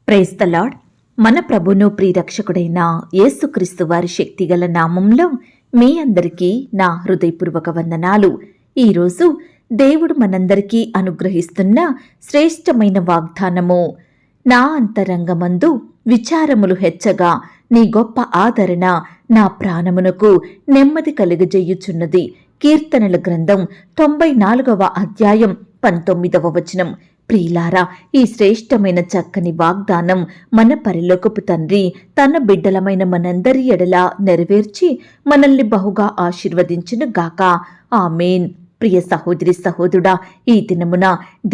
Praise the lord. మన ప్రభును ప్రియరక్షకుడైన యేసుక్రీస్తు వారి శక్తిగల నామంలో మీ అందరికీ నా హృదయపూర్వక వందనాలు. ఈరోజు దేవుడు మనందరికీ అనుగ్రహిస్తున్న శ్రేష్టమైన వాగ్దానము, నా అంతరంగమందు విచారములు హెచ్చగా నీ గొప్ప ఆదరణ నా ప్రాణమునకు నెమ్మది కలుగజేయుచున్నది. కీర్తనల గ్రంథం 94వ అధ్యాయం 19వ వచనం. ప్రియులారా, ఈ శ్రేష్టమైన చక్కని వాగ్దానం మన పరలోకపు తండ్రి తన బిడ్డలమైన మనందరి ఎడల నెరవేర్చి మనల్ని బహుగా ఆశీర్వదించును గాక. ఆమేన్. ప్రియ సహోదరి సహోదరుడా, ఈ దినమున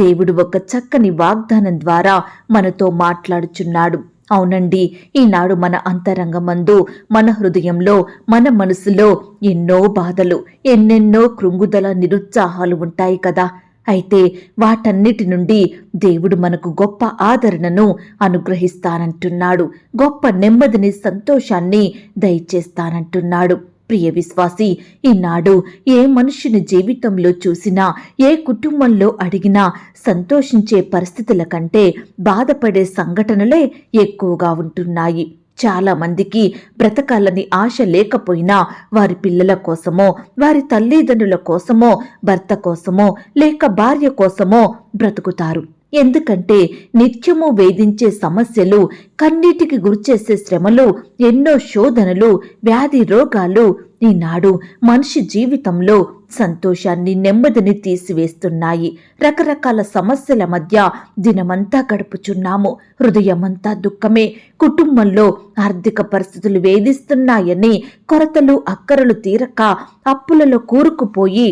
దేవుడు ఒక చక్కని వాగ్దానం ద్వారా మనతో మాట్లాడుచున్నాడు. అవునండి, ఈనాడు మన అంతరంగమందు, మన హృదయంలో, మన మనసులో ఎన్నో బాధలు, ఎన్నెన్నో కృంగుదల, నిరుత్సాహాలు ఉంటాయి కదా. అయితే వాటన్నిటి నుండి దేవుడు మనకు గొప్ప ఆదరణను అనుగ్రహిస్తానంటున్నాడు. గొప్ప నెమ్మదిని, సంతోషాన్ని దయచేస్తానంటున్నాడు. ప్రియ విశ్వాసి, ఈనాడు ఏ మనుషుని జీవితంలో చూసినా, ఏ కుటుంబంలో అడిగినా సంతోషించే పరిస్థితుల కంటే బాధపడే సంఘటనలే ఎక్కువగా ఉంటున్నాయి. చాలా మందికి బ్రతకాలని ఆశ లేకపోయినా వారి పిల్లల కోసమో, వారి తల్లిదండ్రుల కోసమో, భర్త కోసమో లేక భార్య కోసమో బ్రతుకుతారు. ఎందుకంటే నిత్యము వేధించే సమస్యలు, కన్నీటికి గురిచేసే శ్రమలు, ఎన్నో శోధనలు, వ్యాధి రోగాలు ఈనాడు మనిషి జీవితంలో సంతోషాన్ని, నెమ్మదిని తీసివేస్తున్నాయి. రకరకాల సమస్యల మధ్య దినమంతా గడుపుచున్నాము. హృదయమంతా దుఃఖమే. కుటుంబంలో ఆర్థిక పరిస్థితులు వేధిస్తున్నాయని, కొరతలు అక్కరలు తీరక అప్పులలో కూరుకుపోయి,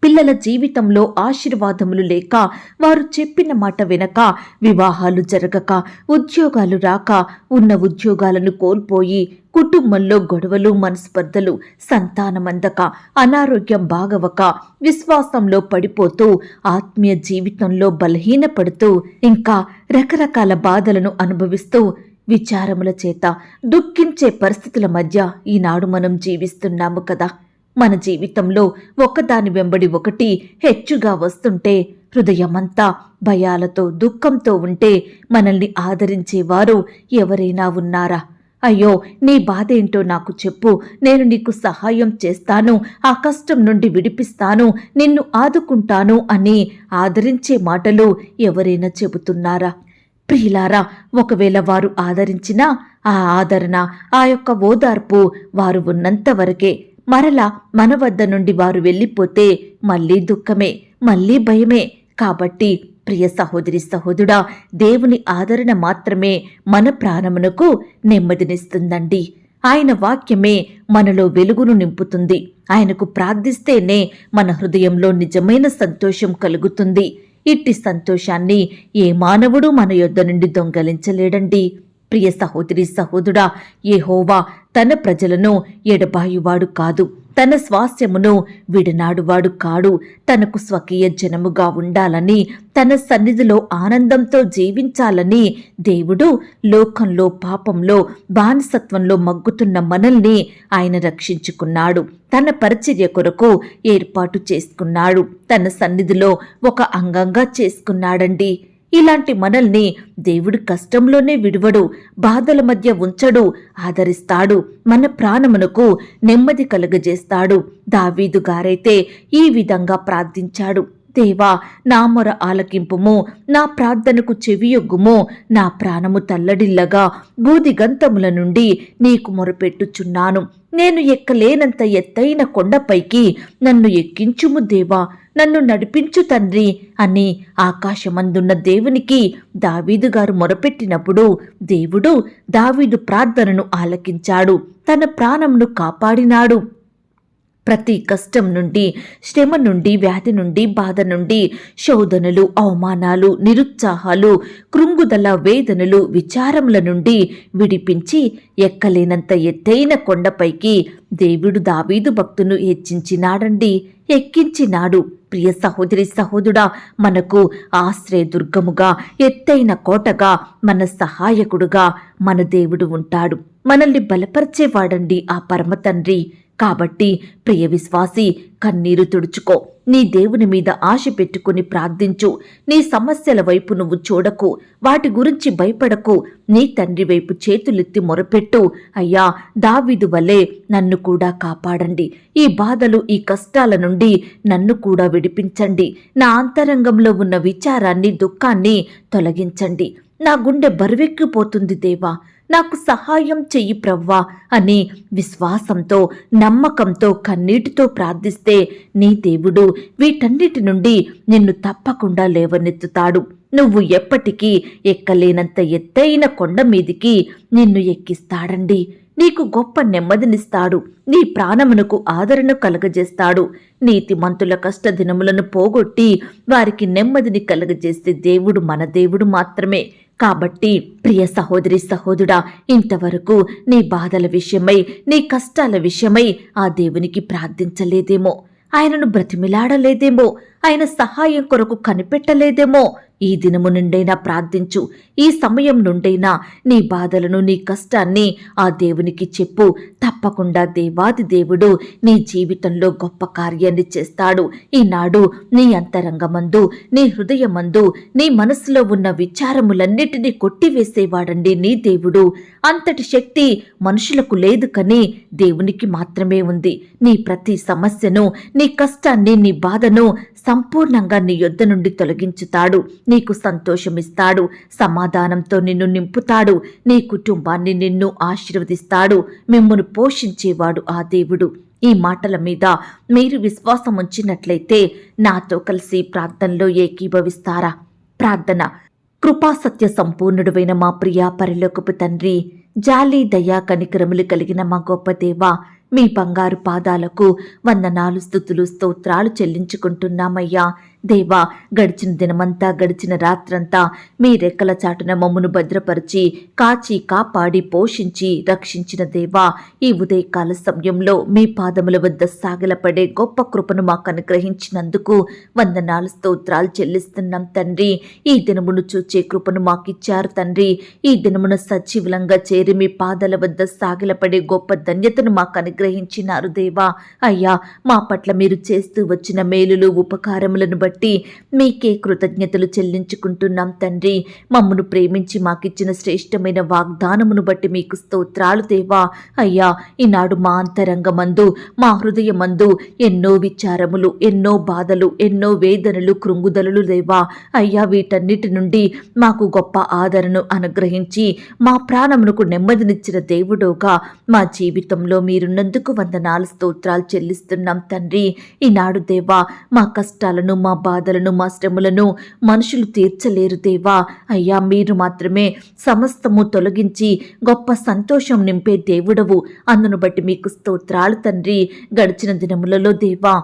పిల్లల జీవితంలో ఆశీర్వాదములు లేక, వారు చెప్పిన మాట వినక, వివాహాలు జరగక, ఉద్యోగాలు రాక, ఉన్న ఉద్యోగాలను కోల్పోయి, కుటుంబంలో గొడవలు, మనస్పర్ధలు, సంతానమందక, అనారోగ్యం బాగవక, విశ్వాసంలో పడిపోతూ, ఆత్మీయ జీవితంలో బలహీనపడుతూ, ఇంకా రకరకాల బాధలను అనుభవిస్తూ, విచారముల చేత దుఃఖించే పరిస్థితుల మధ్య ఈనాడు మనం జీవిస్తున్నాము కదా. మన జీవితంలో ఒకదాని వెంబడి ఒకటి హెచ్చుగా వస్తుంటే, హృదయమంతా భయాలతో, దుఃఖంతో ఉంటే మనల్ని ఆదరించేవారు ఎవరైనా ఉన్నారా? అయ్యో, నీ బాధేంటో నాకు చెప్పు, నేను నీకు సహాయం చేస్తాను, ఆ కష్టం నుండి విడిపిస్తాను, నిన్ను ఆదుకుంటాను అని ఆదరించే మాటలు ఎవరైనా చెబుతున్నారా? ప్రియులారా, ఒకవేళ వారు ఆదరించినా ఆ ఆదరణ, ఆ యొక్క ఓదార్పు వారు ఉన్నంత వరకే. మరలా మన వద్ద నుండి వారు వెళ్ళిపోతే మళ్ళీ దుఃఖమే, మళ్ళీ భయమే. కాబట్టి ప్రియ సహోదరి సహోదరుడా, దేవుని ఆదరణ మాత్రమే మన ప్రాణమునకు నెమ్మదినిస్తుందండి. ఆయన వాక్యమే మనలో వెలుగును నింపుతుంది. ఆయనకు ప్రార్థిస్తేనే మన హృదయంలో నిజమైన సంతోషం కలుగుతుంది. ఇట్టి సంతోషాన్ని ఏ మానవుడు మన యొద్ద నుండి దొంగలించలేడండి. ప్రియ సహోదరి సహోదరుడా, యెహోవా తన ప్రజలను ఎడబాయువాడు కాదు, తన స్వాస్థ్యమును విడనాడువాడు కాడు. తనకు స్వకీయ జనముగా ఉండాలని, తన సన్నిధిలో ఆనందంతో జీవించాలని దేవుడు లోకంలో, పాపంలో, బానిసత్వంలో మగ్గుతున్న మనల్ని ఆయన రక్షించుకున్నాడు. తన పరిచర్య కొరకు ఏర్పాటు చేసుకున్నాడు. తన సన్నిధిలో ఒక అంగంగా చేసుకున్నాడండి. ఇలాంటి మనల్ని దేవుడు కష్టంలోనే విడువడు, బాధల మధ్య ఉంచడు, ఆదరిస్తాడు. మన ప్రాణమునకు నెమ్మది కలుగజేస్తాడు. దావీదు గారైతే ఈ విధంగా ప్రార్థించాడు. దేవా, నా మొర ఆలకింపుము, నా ప్రార్థనకు చెవియొగ్గుము. నా ప్రాణము తల్లడిల్లగా బూదిగంతముల నుండి నీకు మొరపెట్టుచున్నాను. నేను ఎక్కలేనంత ఎత్తైన కొండపైకి నన్ను ఎక్కించుము దేవా, నన్ను నడిపించు తండ్రి అని ఆకాశమందున్న దేవునికి దావీదు గారు మొరపెట్టినప్పుడు దేవుడు దావీదు ప్రార్థనను ఆలకించాడు, తన ప్రాణమును కాపాడినాడు. ప్రతి కష్టం నుండి, శ్రమ నుండి, వ్యాధి నుండి, బాధ నుండి, శోధనలు, అవమానాలు, నిరుత్సాహాలు, కృంగుదల, వేదనలు, విచారముల నుండి విడిపించి ఎక్కలేనంత ఎత్తైన కొండపైకి దేవుడు దావీదు భక్తును హెచ్చించినాడండి, ఎక్కించినాడు. ప్రియ సహోదరి సహోదరుడా, మనకు ఆశ్రయదుర్గముగా, ఎత్తైన కోటగా, మన సహాయకుడుగా మన దేవుడు ఉంటాడు. మనల్ని బలపరిచేవాడండి ఆ పరమ తండ్రి. కాబట్టి ప్రియ విశ్వాసి, కన్నీరు తుడుచుకో, నీ దేవుని మీద ఆశ పెట్టుకుని ప్రార్థించు. నీ సమస్యల వైపు నువ్వు చూడకు, వాటి గురించి భయపడకు. నీ తండ్రి వైపు చేతులెత్తి మొరపెట్టు. అయ్యా, దావీదు వలె నన్ను కూడా కాపాడండి, ఈ బాధలు ఈ కష్టాల నుండి నన్ను కూడా విడిపించండి, నా అంతరంగంలో ఉన్న విచారాన్ని దుఃఖాన్ని తొలగించండి, నా గుండె బరువెక్కిపోతుంది దేవా, నాకు సహాయం చెయ్యి ప్రవ్వా అని విశ్వాసంతో నమ్మకంతో కన్నీటితో ప్రార్థిస్తే నీ దేవుడు వీటన్నిటి నుండి నిన్ను తప్పకుండా లేవనెత్తుతాడు. నువ్వు ఎప్పటికీ ఎక్కలేనంత ఎత్తైన కొండ మీదికి నిన్ను ఎక్కిస్తాడండి. నీకు గొప్ప నెమ్మదినిస్తాడు, నీ ప్రాణమునకు ఆదరణ కలగజేస్తాడు. నీతిమంతుల కష్టదినములను పోగొట్టి వారికి నెమ్మదిని కలగజేసే దేవుడు మన దేవుడు మాత్రమే. కాబట్టి ప్రియ సహోదరి సహోదరుడా, ఇంతవరకు నీ బాధల విషయమై, నీ కష్టాల విషయమై ఆ దేవునికి ప్రార్థించలేదేమో, ఆయనను బ్రతిమిలాడలేదేమో, ఆయన సహాయం కొరకు కనిపెట్టలేదేమో. ఈ దినము నుండైనా ప్రార్థించు. ఈ సమయం నుండైనా నీ బాధలను, నీ కష్టాన్ని ఆ దేవునికి చెప్పు. తప్పకుండా దేవాది దేవుడు నీ జీవితంలో గొప్ప కార్యాన్ని చేస్తాడు. ఈనాడు నీ అంతరంగమందు, నీ హృదయమందు, నీ మనసులో ఉన్న విచారములన్నిటినీ కొట్టివేసేవాడండి నీ దేవుడు. అంతటి శక్తి మనుషులకు లేదు, కానీ దేవునికి మాత్రమే ఉంది. నీ ప్రతి సమస్యను, నీ కష్టాన్ని, నీ బాధను సంపూర్ణంగా నీ యొద్ద నుండి తొలగించుతాడు. నీకు సంతోషమిస్తాడు, సమాధానంతో నిన్ను నింపుతాడు, నీ కుటుంబాన్ని నిన్ను ఆశీర్వదిస్తాడు. మిమ్మును పోషించేవాడు ఆ దేవుడు. ఈ మాటల మీద మీరు విశ్వాసం ఉంచినట్లయితే నాతో కలిసి ప్రార్థనలో ఏకీభవిస్తారా? ప్రార్థన. కృపాసత్య సంపూర్ణుడువైన మా ప్రియా పరలోకపు తండ్రి, జాలి దయా కనికరములు కలిగిన మా గొప్ప దేవా, మీ బంగారు పాదాలకు వందనాలు, స్తుతులు, స్తోత్రాలు చెల్లించుకుంటున్నామయ్యా. దేవా, గడిచిన దినమంతా, గడిచిన రాత్రంతా మీ రెక్కల చాటున మమ్మను భద్రపరిచి, కాచి, కాపాడి, పోషించి, రక్షించిన దేవా, ఈ ఉదయకాల సమయంలో మీ పాదముల వద్ద సాగలపడే గొప్ప కృపను మాకు అనుగ్రహించినందుకు వందనాలు, స్తోత్రాలు చెల్లిస్తున్నాం తండ్రి. ఈ దినమును చూచే కృపను మాకిచ్చారు తండ్రి. ఈ దినమున సజీవులంగా చేరి మీ పాదాల వద్ద సాగలపడే గొప్ప ధన్యతను మాకు అనుగ్రహించినారు దేవా. అయ్యా, మా పట్ల మీరు చేస్తూ వచ్చిన మేలులు, ఉపకారములను బట్టి మీకే కృతజ్ఞతలు చెల్లించుకుంటున్నాం తండ్రి. మమ్మను ప్రేమించి మాకిచ్చిన శ్రేష్టమైన వాగ్దానమును బట్టి మీకు స్తోత్రాలు దేవా. అయ్యా, ఈనాడు మా అంతరంగమందు, మా హృదయమందు ఎన్నో విచారములు, ఎన్నో బాధలు, ఎన్నో వేదనలు, కృంగుదలలు దేవా. అయ్యా, వీటన్నిటి నుండి మాకు గొప్ప ఆదరణను అనుగ్రహించి మా ప్రాణమునకు నెమ్మదినిచ్చిన దేవుడోగా మా జీవితంలో మీరున్నందుకు వందనాలు, స్తోత్రాలు చెల్లిస్తున్నాం తండ్రి. ఈనాడు దేవా, మా కష్టాలను, మా బాధలను, మా శ్రమలను మనుషులు తీర్చలేరు దేవా. అయ్యా, మీరు మాత్రమే సమస్తము తొలగించి గొప్ప సంతోషం నింపే దేవుడవు. అందును బట్టి మీకు స్తోత్రాలు తండ్రి. గడిచిన దినములలో దేవా,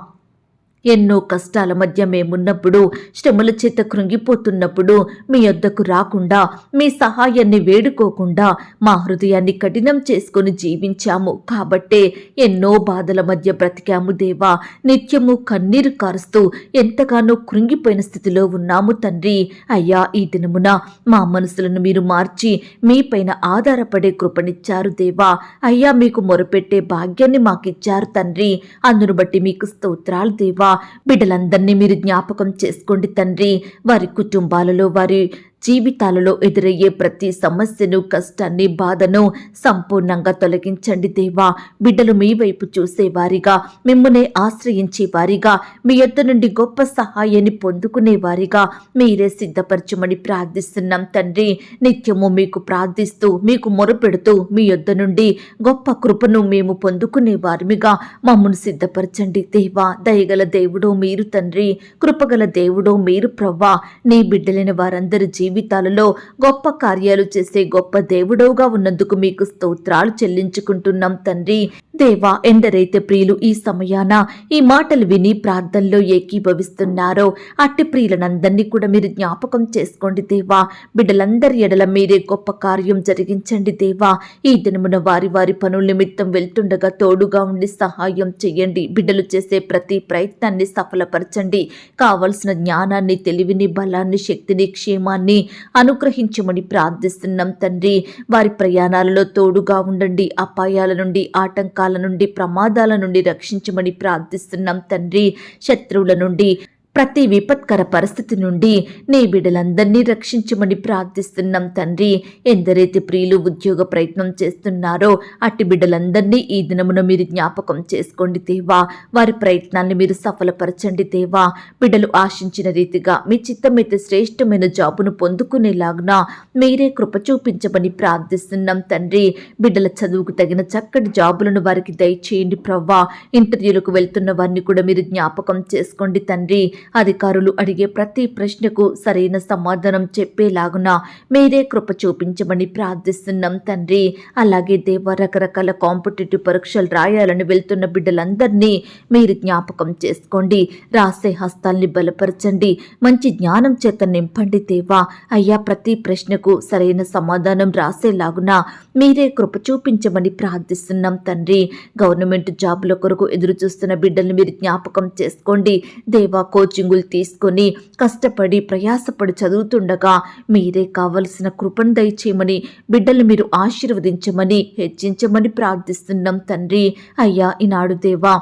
ఎన్నో కష్టాల మధ్య మేమున్నప్పుడు, శ్రమల చేత కృంగిపోతున్నప్పుడు మీ యొద్దకు రాకుండా, మీ సహాయాన్ని వేడుకోకుండా మా హృదయాన్ని కఠినం చేసుకుని జీవించాము. కాబట్టే ఎన్నో బాధల మధ్య బ్రతికాము దేవా. నిత్యము కన్నీరు కారుస్తూ ఎంతగానో కృంగిపోయిన స్థితిలో ఉన్నాము తండ్రి. అయ్యా, ఈ దినమున మా మనసులను మీరు మార్చి మీపైన ఆధారపడే కృపనిచ్చారు దేవా. అయ్యా, మీకు మొరపెట్టే భాగ్యాన్ని మాకిచ్చారు తండ్రి. అందును బట్టి మీకు స్తోత్రాలు దేవా. బిడ్డలందరినీ మీరు జ్ఞాపకం చేసుకోండి తండ్రి. వారి కుటుంబాలలో, వారి జీవితాలలో ఎదురయ్యే ప్రతి సమస్యను, కష్టాన్ని, బాధను సంపూర్ణంగా తొలగించండి దేవా. బిడ్డలు మీ వైపు చూసేవారిగా, మిమ్మల్ని ఆశ్రయించేవారిగా, మీ యొద్ద నుండి గొప్ప సహాయాన్ని పొందుకునేవారిగా మీరే సిద్ధపరచమని ప్రార్థిస్తున్నాం తండ్రి. నిత్యము మీకు ప్రార్థిస్తూ, మీకు మొరపెడుతూ మీ యొద్ద నుండి గొప్ప కృపను మేము పొందుకునే వారిగా మమ్మను సిద్ధపరచండి దేవా. దయగల దేవుడో మీరు తండ్రి, కృపగల దేవుడో మీరు ప్రవ్వా. నీ బిడ్డలైన వారందరి జీవితాలలో గొప్ప కార్యాలు చేసే గొప్ప దేవుడవుగా ఉన్నందుకు మీకు స్తోత్రాలు చెల్లించుకుంటున్నాం తండ్రి. దేవా, ఎందరైతే ప్రియులు ఈ సమయాన ఈ మాటలు విని ప్రార్థనలో ఏకీభవిస్తున్నారో అట్టి ప్రియులనందరినీ కూడా మీరు జ్ఞాపకం చేసుకోండి దేవా. బిడ్డలందరి ఎడల మీరే గొప్ప కార్యం జరిగించండి దేవా. ఈ దినమున వారి వారి పనుల నిమిత్తం వెళ్తుండగా తోడుగా ఉండి సహాయం చెయ్యండి. బిడ్డలు చేసే ప్రతి ప్రయత్నాన్ని సఫలపరచండి. కావలసిన జ్ఞానాన్ని, తెలివిని, బలాన్ని, శక్తిని, క్షేమాన్ని అనుగ్రహించమని ప్రార్థిస్తున్నాం తండ్రి. వారి ప్రయాణాలలో తోడుగా ఉండండి. అపాయాల నుండి, ఆటంకాల నుండి, ప్రమాదాల నుండి రక్షించమని ప్రార్థిస్తున్నాం తండ్రి. శత్రువుల నుండి, ప్రతి విపత్కర పరిస్థితి నుండి నీ బిడ్డలందరినీ రక్షించమని ప్రార్థిస్తున్నాం తండ్రి. ఎందరైతే ప్రియులు ఉద్యోగ ప్రయత్నం చేస్తున్నారో అట్టి బిడ్డలందరినీ ఈ దినమున మీరు జ్ఞాపకం చేసుకోండి దేవా. వారి ప్రయత్నాన్ని మీరు సఫలపరచండి దేవా. బిడ్డలు ఆశించిన రీతిగా మీ చిత్తమైతే శ్రేష్టమైన జాబును పొందుకునేలాగున మీరే కృప చూపించమని ప్రార్థిస్తున్నాం తండ్రి. బిడ్డల చదువుకు తగిన చక్కటి జాబులను వారికి దయచేయండి ప్రవ్వా. ఇంటర్వ్యూలకు వెళ్తున్న వారిని కూడా మీరు జ్ఞాపకం చేసుకోండి తండ్రి. అధికారులు అడిగే ప్రతి ప్రశ్నకు సరైన సమాధానం చెప్పేలాగున మీరే కృప చూపించమని ప్రార్థిస్తున్నాం తండ్రి. అలాగే దేవ, రకరకాల కాంపిటేటివ్ పరీక్షలు రాయాలని వెళ్తున్న బిడ్డలందరినీ మీరు జ్ఞాపకం చేసుకోండి. రాసే హస్తాల్ని బలపరచండి. మంచి జ్ఞానం చేత నింపండి దేవా. అయ్యా, ప్రతి ప్రశ్నకు సరైన సమాధానం రాసేలాగున మీరే కృప చూపించమని ప్రార్థిస్తున్నాం తండ్రి. గవర్నమెంట్ జాబుల కొరకు ఎదురు చూస్తున్న బిడ్డల్ని మీరు జ్ఞాపకం చేసుకోండి దేవా. కోచింగులు తీసుకొని కష్టపడి ప్రయాసపడి చదువుతుండగా మీరే కావలసిన కృపను దయచేయమని, బిడ్డలు మీరు ఆశీర్వదించమని, హెచ్చించమని ప్రార్థిస్తున్నాం తండ్రి. అయ్యా, ఈనాడు దేవా,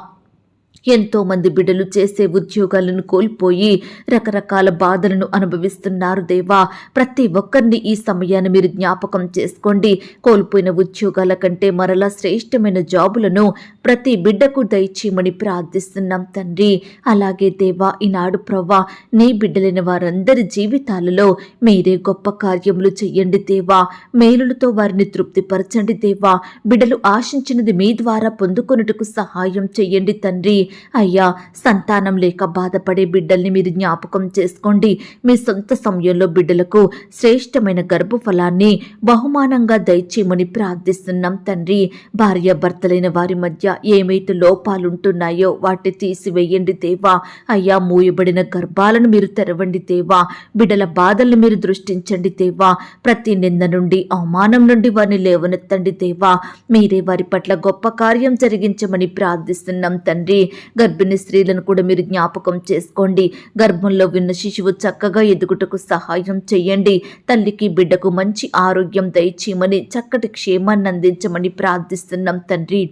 ఎంతో మంది బిడ్డలు చేసే ఉద్యోగాలను కోల్పోయి రకరకాల బాధలను అనుభవిస్తున్నారు దేవా. ప్రతి ఒక్కరిని ఈ సమయాన్ని మీరు జ్ఞాపకం చేసుకోండి. కోల్పోయిన ఉద్యోగాల కంటే మరలా శ్రేష్టమైన జాబులను ప్రతి బిడ్డకు దయచేయమని ప్రార్థిస్తున్నాం తండ్రి. అలాగే దేవా, ఈనాడు ప్రవ్వా, నీ బిడ్డలైన వారందరి జీవితాలలో మీరే గొప్ప కార్యములు చెయ్యండి దేవా. మేలులతో వారిని తృప్తిపరచండి దేవా. బిడ్డలు ఆశించినది మీ ద్వారా పొందుకొనుటకు సహాయం చెయ్యండి తండ్రి. అయ్యా, సంతానం లేక బాధపడే బిడ్డల్ని మీరు జ్ఞాపకం చేసుకోండి. మీ సొంత సమయంలో బిడ్డలకు శ్రేష్టమైన గర్భఫలాన్ని బహుమానంగా దయచేయమని ప్రార్థిస్తున్నాం తండ్రి. భార్యాభర్తలైన వారి మధ్య ఏమైతే లోపాలుంటున్నాయో వాటిని తీసివేయండి దేవా. అయ్యా, మూయబడిన గర్భాలను మీరు తెరవండి దేవా. బిడ్డల బాధల్ని మీరు దృష్టించండి దేవా. ప్రతి నింద నుండి, అవమానం నుండి వారిని లేవనెత్తండి దేవా. మీరే వారి పట్ల గొప్ప కార్యం జరిగించమని ప్రార్థిస్తున్నాం తండ్రి. గర్భిణీ స్త్రీలను కూడా మీరు జ్ఞాపకం చేసుకోండి. గర్భంలో ఉన్న శిశువు చక్కగా ఎదుగుటకు సహాయం చేయండి. తల్లికి బిడ్డకు మంచి ఆరోగ్యం దయచేయమని, చక్కటి క్షేమాన్ని అందించమని ప్రార్థిస్తున్నాం తండ్రి.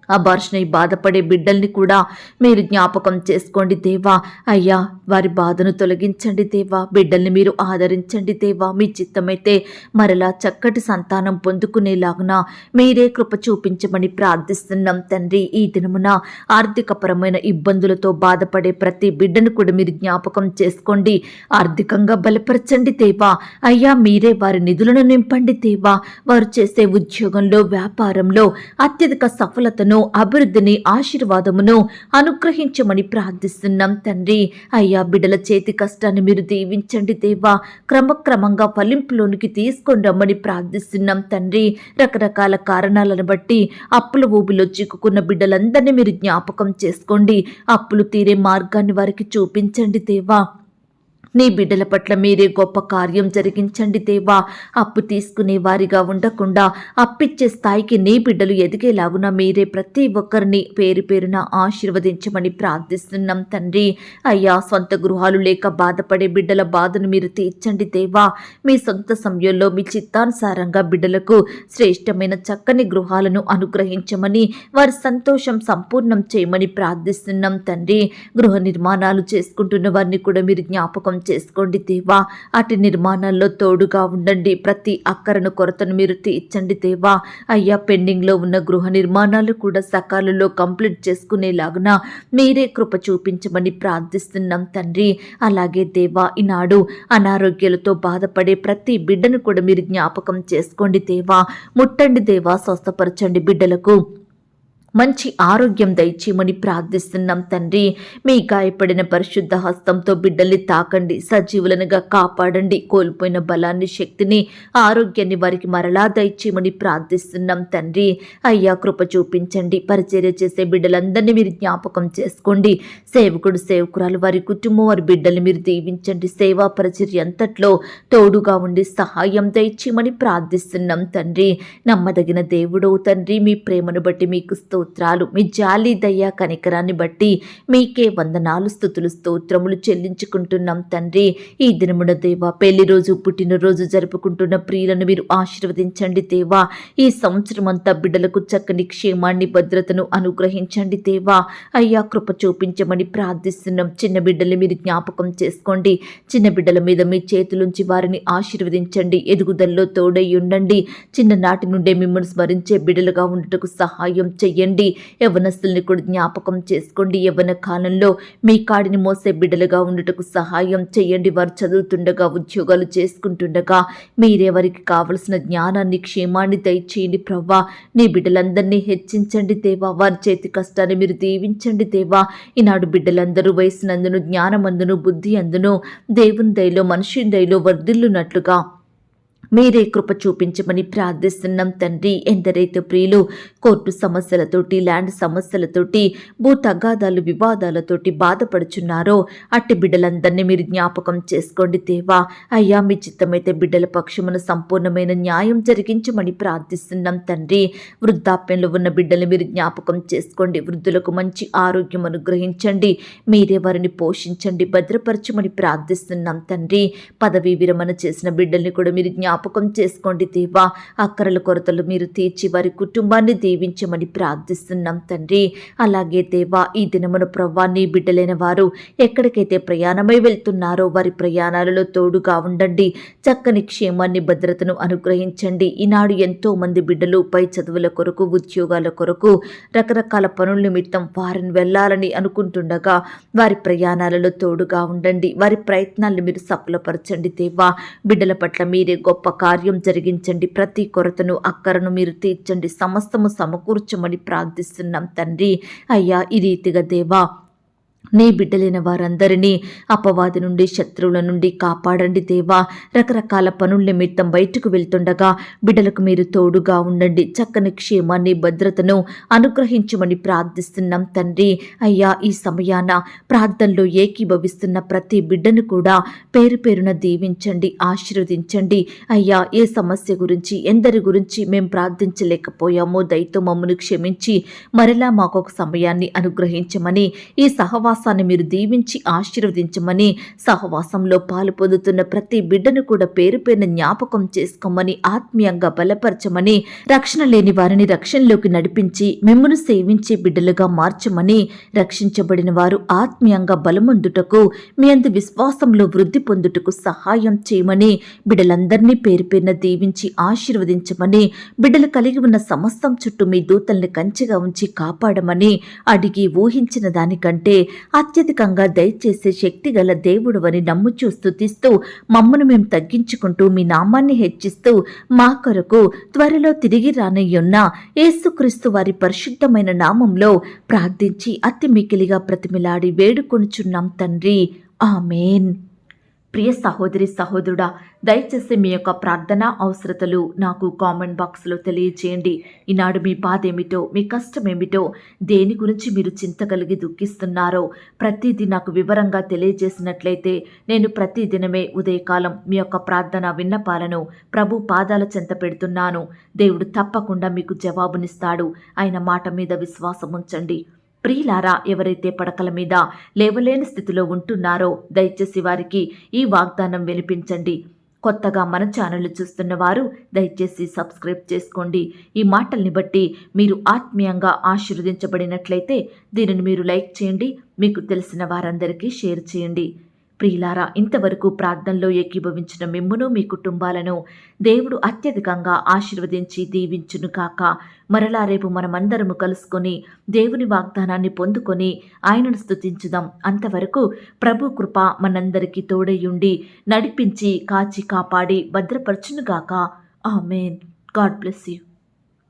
అబార్షణ బాధపడే బిడ్డల్ని కూడా మీరు జ్ఞాపకం చేసుకోండి దేవా. అయ్యా, వారి బాధను తొలగించండి దేవా. బిడ్డల్ని మీరు ఆదరించండి దేవా. మీ చిత్తమైతే మరలా చక్కటి సంతానం పొందుకునేలాగున మీరే కృప చూపించమని ప్రార్థిస్తున్నాం తండ్రి. ఈ దినమున ఆర్థికపరమైన ఇబ్బందులతో బాధపడే ప్రతి బిడ్డను కూడా మీరు జ్ఞాపకం చేసుకోండి. ఆర్థికంగా బలపరచండి దేవా. అయ్యా, మీరే వారి నిధులను నింపండి దేవా. వారు చేసే ఉద్యోగంలో, వ్యాపారంలో అత్యధిక సఫలతను, అభివృద్ధిని, ఆశీర్వాదమును అనుగ్రహించమని ప్రార్థిస్తున్నాం తండ్రి. అయ్యా, బిడ్డల చేతి కష్టాన్ని మీరు దీవించండి దేవా. క్రమక్రమంగా ఫలింపులోనికి తీసుకొని రమ్మని ప్రార్థిస్తున్నాం తండ్రి. రకరకాల కారణాలను బట్టి అప్పుల ఊబిలో చిక్కుకున్న బిడ్డలందరినీ మీరు జ్ఞాపకం చేసుకోండి. అప్పులు తీరే మార్గాన్ని వారికి చూపించండి దేవా. నీ బిడ్డల పట్ల మీరే గొప్ప కార్యం జరిగించండి దేవా. అప్పు తీసుకునే వారిగా ఉండకుండా అప్పిచ్చే స్థాయికి నీ బిడ్డలు ఎదిగేలాగున మీరే ప్రతి ఒక్కరిని పేరు పేరున ఆశీర్వదించమని ప్రార్థిస్తున్నాం తండ్రి. అయ్యా, సొంత గృహాలు లేక బాధపడే బిడ్డల బాధను మీరు తీర్చండి దేవా. మీ సొంత సమయంలో మీ చిత్తానుసారంగా బిడ్డలకు శ్రేష్టమైన చక్కని గృహాలను అనుగ్రహించమని, వారి సంతోషం సంపూర్ణం చేయమని ప్రార్థిస్తున్నాం తండ్రి. గృహ నిర్మాణాలు చేసుకుంటున్న వారిని కూడా మీరు జ్ఞాపకం చేసుకోండి దేవా. అటు నిర్మాణాల్లో తోడుగా ఉండండి. ప్రతి అక్కరను, కొరతను మీరు తీర్చండి దేవా. అయ్యా, పెండింగ్ లో ఉన్న గృహ నిర్మాణాలు కూడా సకాలంలో కంప్లీట్ చేసుకునేలాగున మీరే కృప చూపించమని ప్రార్థిస్తున్నాం తండ్రి. అలాగే దేవా, ఈనాడు అనారోగ్యాలతో బాధపడే ప్రతి బిడ్డను కూడా మీరు జ్ఞాపకం చేసుకోండి దేవా. ముట్టండి దేవా, స్వస్థపరచండి. బిడ్డలకు మంచి ఆరోగ్యం దయచేయమని ప్రార్థిస్తున్నాం తండ్రి. మీ గాయపడిన పరిశుద్ధ హస్తంతో బిడ్డల్ని తాకండి, సజీవులనుగా కాపాడండి. కోల్పోయిన బలాన్ని, శక్తిని, ఆరోగ్యాన్ని వారికి మరలా దయచేయమని ప్రార్థిస్తున్నాం తండ్రి. అయ్యా, కృప చూపించండి. పరిచర్య చేసే బిడ్డలందరినీ మీరు జ్ఞాపకం చేసుకోండి. సేవకుడు, సేవకురాలు, వారి కుటుంబం, వారి బిడ్డల్ని మీరు దీవించండి. సేవా పరిచర్య అంతట్లో తోడుగా ఉండి సహాయం దయచేయమని ప్రార్థిస్తున్నాం తండ్రి. నమ్మదగిన దేవుడో తండ్రి, మీ ప్రేమను బట్టి మీకు స్తోత్రం స్తోత్రాలు. మీ జాలి దయ కనికరాన్ని బట్టి మీకే వందనాలు స్తుతులు స్తోత్రములు చెల్లించుకుంటున్నాం తండ్రి. ఈ దినమున దేవా పెళ్లి రోజు పుట్టినరోజు జరుపుకుంటున్న ప్రియులను మీరు ఆశీర్వదించండి దేవా. ఈ సంవత్సరం అంతా బిడ్డలకు చక్కని క్షేమాన్ని భద్రతను అనుగ్రహించండి దేవా. అయ్యా కృప చూపించమని ప్రార్థిస్తున్నాం. చిన్న బిడ్డల్ని మీరు జ్ఞాపకం చేసుకోండి. చిన్న బిడ్డల మీద మీ చేతులుంచి వారిని ఆశీర్వదించండి. ఎదుగుదలలో తోడై ఉండండి. చిన్ననాటి నుండే మిమ్మల్ని స్మరించే బిడ్డలుగా ఉండటకు సహాయం చెయ్యండి. యవ్వనస్తుల్ని కూడా జ్ఞాపకం చేసుకోండి. యవ్వన కాలంలో మీ కాడిని మోసే బిడ్డలుగా ఉండటకు సహాయం చెయ్యండి. వారు చదువుతుండగా ఉద్యోగాలు చేసుకుంటుండగా మీరే వారికి కావలసిన జ్ఞానాన్ని క్షేమాన్ని దయచేయండి ప్రవ్వా. నీ బిడ్డలందరినీ హెచ్చించండి దేవా. వారి చేతి కష్టాన్ని మీరు దీవించండి దేవా. ఈనాడు బిడ్డలందరూ వయసునందును జ్ఞానమందును బుద్ధి అందును దేవుని దయలో మనుషుని దయలో వర్ధిల్లునట్లుగా మీరే కృప చూపించమని ప్రార్థిస్తున్నాం తండ్రి. ఎందరైతే ప్రియులు కోర్టు సమస్యలతోటి ల్యాండ్ సమస్యలతోటి భూ తగాదాలు వివాదాలతోటి బాధపడుచున్నారో అట్టి బిడ్డలందరినీ మీరు జ్ఞాపకం చేసుకోండి దేవా. అయ్యా మీ చిత్తమైతే బిడ్డల పక్షమున సంపూర్ణమైన న్యాయం జరిగించమని ప్రార్థిస్తున్నాం తండ్రి. వృద్ధాప్యంలో ఉన్న బిడ్డలు మీరు జ్ఞాపకం చేసుకోండి. వృద్ధులకు మంచి ఆరోగ్యం అనుగ్రహించండి. మీరే వారిని పోషించండి భద్రపరచమని ప్రార్థిస్తున్నాం తండ్రి. పదవీ విరమణ చేసిన బిడ్డల్ని కూడా మీరు జ్ఞాపకం చేసుకోండి దేవా. అక్కరల కొరతలు మీరు తీర్చి వారి కుటుంబాన్ని దీవించమని ప్రార్థిస్తున్నాం తండ్రి. అలాగే దేవా ఈ దినమున ప్రవ్వా నీ బిడ్డలైన వారు ఎక్కడికైతే ప్రయాణమై వెళ్తున్నారో వారి ప్రయాణాలలో తోడుగా ఉండండి. చక్కని క్షేమాన్ని భద్రతను అనుగ్రహించండి. ఈనాడు ఎంతో మంది బిడ్డలు పై చదువుల కొరకు ఉద్యోగాల కొరకు రకరకాల పనుల నిమిత్తం వారిని వెళ్ళాలని అనుకుంటుండగా వారి ప్రయాణాలలో తోడుగా ఉండండి. వారి ప్రయత్నాలను మీరు సఫలపరచండి దేవా. బిడ్డల పట్ల మీరే గొప్ప కార్యం జరిగించండి. ప్రతి కొరతను అక్కరను మీరు తీర్చండి. సమస్తము సమకూర్చమని ప్రార్థిస్తున్నాం తండ్రి. అయ్యా ఈ రీతిగా దేవా నీ బిడ్డలైన వారందరినీ అపవాది నుండి శత్రువుల నుండి కాపాడండి దేవా. రకరకాల పనుల నిమిత్తం బయటకు వెళ్తుండగా బిడ్డలకు మీరు తోడుగా ఉండండి. చక్కని క్షేమాన్ని భద్రతను అనుగ్రహించమని ప్రార్థిస్తున్నాం తండ్రి. అయ్యా ఈ సమయాన ప్రార్థనలో ఏకీభవిస్తున్న ప్రతి బిడ్డను కూడా పేరు పేరున దీవించండి ఆశీర్వదించండి. అయ్యా ఏ సమస్య గురించి ఎందరి గురించి మేము ప్రార్థించలేకపోయామో దయతో మమ్మల్ని క్షమించి మరలా మాకొక సమయాన్ని అనుగ్రహించమని ఈ సహవాసాన్ని మీరు దీవించి ఆశీర్వదించమని సహవాసంలో పాలు పొందుతున్న ప్రతి బిడ్డను కూడా పేరు పేరున జ్ఞాపకం చేసుకోమని ఆత్మీయంగా బలపరచమని రక్షణ లేని వారిని రక్షణలోకి నడిపించి మిమ్మల్ని సేవించే బిడ్డలుగా మార్చమని రక్షించబడిన వారు ఆత్మీయంగా బలమొందుటకు మీ అందు విశ్వాసంలో వృద్ధి పొందుటకు సహాయం చేయమని బిడ్డలందరినీ పేరు పేరున దీవించి ఆశీర్వదించమని బిడ్డలు కలిగి ఉన్న సమస్తం చుట్టూ మీ దూతల్ని కంచెగా ఉంచి కాపాడమని అడిగి ఊహించిన దానికంటే అత్యధికంగా దయచేసే శక్తి గల దేవుడవని నమ్ముచూ స్తుతిస్తూ మమ్మను మేము తగ్గించుకుంటూ మీ నామాన్ని హెచ్చిస్తూ మా కొరకు త్వరలో తిరిగి రానయ్యున్న యేసుక్రీస్తు వారి పరిశుద్ధమైన నామంలో ప్రార్థించి అతి మికిలిగా ప్రతిమిలాడి వేడుకొనుచున్నాం తండ్రి. ఆమేన్. ప్రియ సహోదరి సహోదరుడా దయచేసి మీ యొక్క ప్రార్థనా అవసరతలు నాకు కామెంట్ బాక్స్లో తెలియచేయండి. ఈనాడు మీ బాధ ఏమిటో మీ కష్టం ఏమిటో దేని గురించి మీరు చింత కలిగి దుఃఖిస్తున్నారో ప్రతిదీ నాకు వివరంగా తెలియజేసినట్లయితే నేను ప్రతిదినమే ఉదయకాలం మీ యొక్క ప్రార్థన విన్నపాలను ప్రభు పాదాల చెంత పెడుతున్నాను. దేవుడు తప్పకుండా మీకు జవాబునిస్తాడు. ఆయన మాట మీద విశ్వాసం ఉంచండి. ప్రియులారా ఎవరైతే పడకల మీద లేవలేని స్థితిలో ఉంటున్నారో దయచేసి వారికి ఈ వాగ్దానం వినిపించండి. కొత్తగా మన ఛానల్ చూస్తున్న వారు దయచేసి సబ్స్క్రైబ్ చేసుకోండి. ఈ మాటల్ని బట్టి మీరు ఆత్మీయంగా ఆశీర్వదించబడినట్లయితే దీనిని మీరు లైక్ చేయండి. మీకు తెలిసిన వారందరికీ షేర్ చేయండి. ప్రియులారా ఇంతవరకు ప్రార్థనలో ఏకీభవించిన మిమ్మును మీ కుటుంబాలను దేవుడు అత్యధికంగా ఆశీర్వదించి దీవించును కాక. మరలా రేపు మనమందరము కలుసుకొని దేవుని వాగ్దానాన్ని పొందుకొని ఆయనను స్తుతించుదాం. అంతవరకు ప్రభు కృప మనందరికీ తోడయ్యుండి నడిపించి కాచి కాపాడి భద్రపరచునుగాక. ఆమేన్. God bless you.